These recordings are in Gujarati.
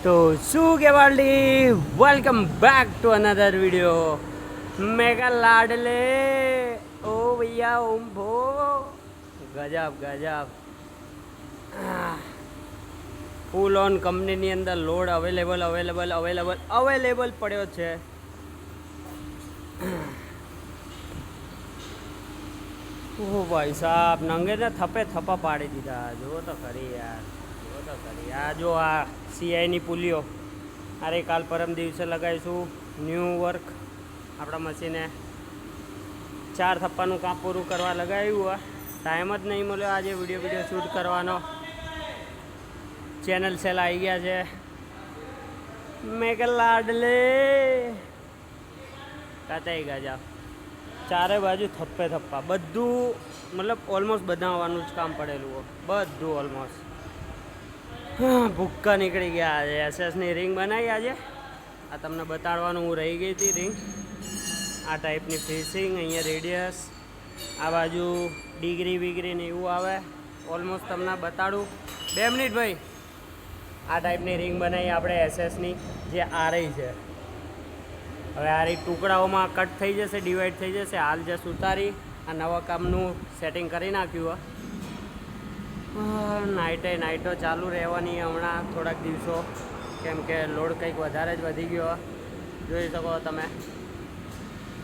તો શું કહેવાડી, welcome back to another video. મેગા લાડલે ઓ ભૈયા ઓમ ભો ગજબ ગજબ. ફૂલ ઓન કંપનીની અંદર લોડ અવેલેબલ પડ્યો છે. ઓહ ભાઈ સાહેબ, નંગે ને થપ્પે થપ્પા પાડી દીધા. જુઓ તો ખરી યાર, જુઓ તો ખરી. આ જો આ સીઆઈની પુલીઓ, અરે કાલ પરમ દિવસે લગાવીશું ન્યૂ વર્ક. આપણા મશીને 4 થપ્પાનું કામ પૂરું કરવા લગાવ્યું. ટાઈમ જ નહીં મળ્યો આજે વિડીયો શૂટ કરવાનો. ચેનલ સેલ આવી ગયા છે. મેગા લાડલે કાતાઈ ગયા. ચારે બાજુ થપ્પે થપ્પા, બધું મતલબ ઓલમોસ્ટ બનાવવાનું જ કામ પડેલું હોય, બધું ઓલમોસ્ટ. ભૂક્કા નીકળી ગયા. આજે એસએસની રિંગ બનાવી. આજે આ તમને બતાડવાનું હું રહી ગઈ હતી રિંગ. આ ટાઈપની ફિશિંગ, અહીંયા રેડિયસ, આ બાજુ ડિગ્રી ને એવું આવે. ઓલમોસ્ટ તમને બતાડું. 2 મિનિટ ભાઈ. આ ટાઈપની રિંગ બનાવી આપણે એસએસની, જે આરઈ છે. હવે આ રીત ટુકડાઓમાં કટ થઈ જશે, ડિવાઈડ થઈ જશે. હાલ જस्ट ઉતારી આ નવા કામનું સેટિંગ કરી નાખ્યું. નાઇટો ચાલુ રહેવાની હમણાં થોડાક દિવસો, કેમ કે લોડ કંઈક વધારે જ વધી ગયો. જોઈ શકો તમે.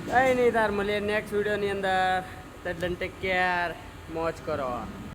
કંઈ નહીં, તાર મળીએ નેક્સ્ટ વિડીયોની અંદર. ટેક કેર, મોજ કરો.